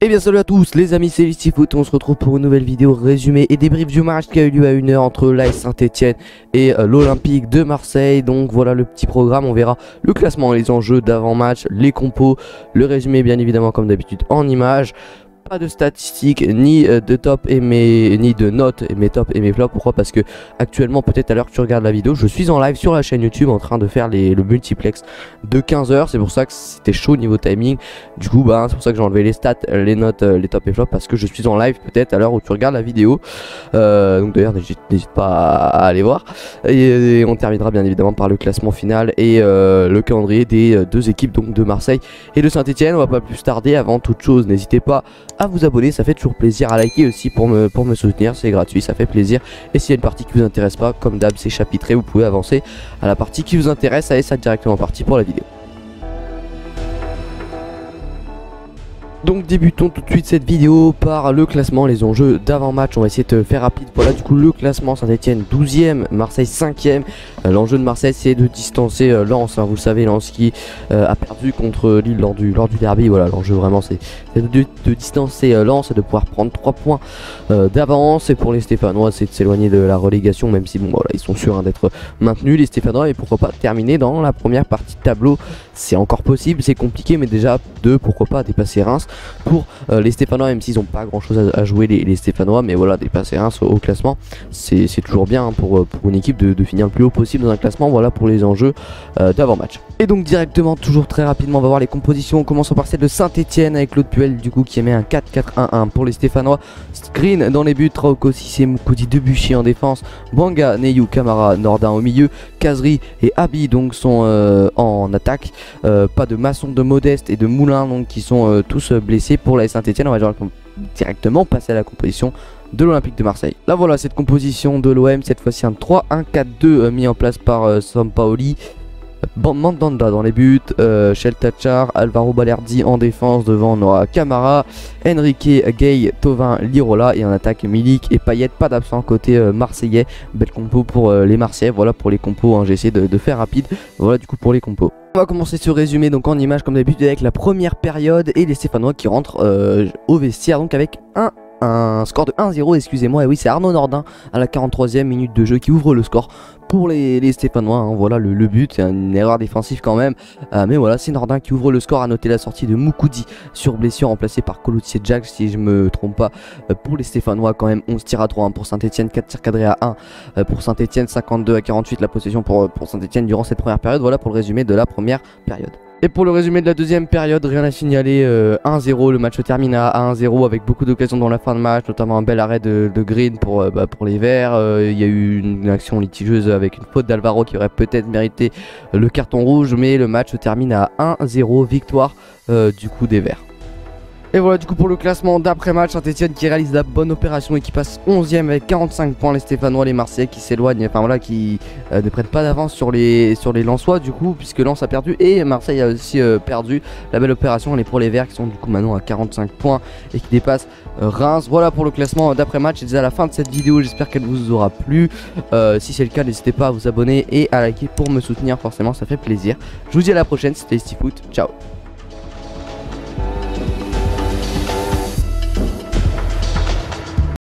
Et bien salut à tous les amis, c'est Listifoot, on se retrouve pour une nouvelle vidéo résumé et débrief du match qui a eu lieu à 1h entre l'AS Saint-Etienne et l'Olympique de Marseille. Donc voilà le petit programme, on verra le classement, les enjeux d'avant-match, les compos, le résumé bien évidemment comme d'habitude en images. Pas de statistiques, ni de top et ni de notes et mes tops et mes flops. Pourquoi? Parce que actuellement, peut-être à l'heure que tu regardes la vidéo, je suis en live sur la chaîne YouTube en train de faire le multiplex de 15 h. C'est pour ça que c'était chaud niveau timing. Du coup, c'est pour ça que j'ai enlevé les stats, les notes, les tops et flops, parce que je suis en live peut-être à l'heure où tu regardes la vidéo. Donc d'ailleurs, n'hésite pas à aller voir. Et on terminera bien évidemment par le classement final et le calendrier des deux équipes, donc de Marseille et de Saint-Etienne. On va pas plus tarder. Avant toute chose, n'hésitez pas à vous abonner, ça fait toujours plaisir, à liker aussi pour me soutenir, c'est gratuit, ça fait plaisir. Et s'il y a une partie qui vous intéresse pas, comme d'hab c'est chapitré, vous pouvez avancer à la partie qui vous intéresse. Allez, ça directement parti pour la vidéo. Donc débutons tout de suite cette vidéo par le classement, les enjeux d'avant-match. On va essayer de faire rapide. Voilà du coup le classement: Saint-Etienne 12e, Marseille 5e. L'enjeu de Marseille c'est de distancer Lens, vous le savez, Lens qui a perdu contre Lille lors du derby. Voilà, l'enjeu vraiment c'est de distancer Lens et de pouvoir prendre 3 points d'avance. Et pour les Stéphanois c'est de s'éloigner de la relégation, même si bon voilà, ils sont sûrs d'être maintenus les Stéphanois. Et pourquoi pas terminer dans la première partie de tableau, c'est encore possible, c'est compliqué, mais déjà pourquoi pas dépasser Reims. Pour les Stéphanois, même s'ils n'ont pas grand chose à jouer les Stéphanois, mais voilà, dépasser Reims au classement c'est toujours bien pour une équipe de finir le plus haut possible dans un classement. Voilà pour les enjeux d'avant-match. Et donc directement, toujours très rapidement, on va voir les compositions. On commence par celle de Saint-Etienne avec Claude Puel du coup qui émet un 4-4-1-1 pour les Stéphanois. Green dans les buts, Traoko, Cissé, Moukoudi, Debuchy en défense, Bouanga, Neyou, Camara, Nordin au milieu, Kazri et Abi donc sont en attaque. Pas de Masson, de Modeste et de Moulin donc qui sont tous blessés pour la Saint-Etienne. On va directement passer à la composition de l'Olympique de Marseille. Là voilà cette composition de l'OM, cette fois-ci un 3-1-4-2 mis en place par Sampaoli. Mandanda dans les buts, Sheltachar, Alvaro Balerdi en défense, devant Noah Camara, Enrique, Gay, Tovin, Lirola, et en attaque Milik et Payet. Pas d'absent côté marseillais. Belle compo pour les Marseillais. Voilà pour les compos, j'ai essayé de faire rapide. Voilà du coup pour les compos. On va commencer ce résumé donc en image comme d'habitude avec la première période et les Stéphanois qui rentrent au vestiaire donc avec un score de 1-0, excusez-moi. Et oui, c'est Arnaud Nordin à la 43e minute de jeu qui ouvre le score pour les Stéphanois. Voilà le but, c'est une erreur défensive quand même, mais voilà, c'est Nordin qui ouvre le score. À noter la sortie de Moukoudi sur blessure, remplacé par Coloutier Jack si je me trompe pas. Pour les Stéphanois quand même 11 tirs à 3 pour Saint-Etienne, 4 tirs cadrés à 1 pour Saint-Etienne, 52 à 48 la possession pour Saint-Etienne durant cette première période. Voilà pour le résumé de la première période. Et pour le résumé de la deuxième période, rien à signaler, 1-0, le match termine à 1-0 avec beaucoup d'occasions dans la fin de match, notamment un bel arrêt de Green pour les Verts. Il y a eu une action litigeuse avec une faute d'Alvaro qui aurait peut-être mérité le carton rouge, mais le match termine à 1-0, victoire du coup des Verts. Et voilà du coup pour le classement d'après-match, Saint-Etienne qui réalise la bonne opération et qui passe 11e avec 45 points. Les Stéphanois, les Marseillais qui s'éloignent, enfin voilà, qui ne prennent pas d'avance sur les Lensois du coup, puisque Lens a perdu et Marseille a aussi perdu. La belle opération elle est pour les Verts qui sont du coup maintenant à 45 points et qui dépassent Reims. Voilà pour le classement d'après-match. C'est déjà la fin de cette vidéo, j'espère qu'elle vous aura plu. Si c'est le cas, n'hésitez pas à vous abonner et à liker pour me soutenir, forcément ça fait plaisir. Je vous dis à la prochaine, c'était Listifoot, ciao.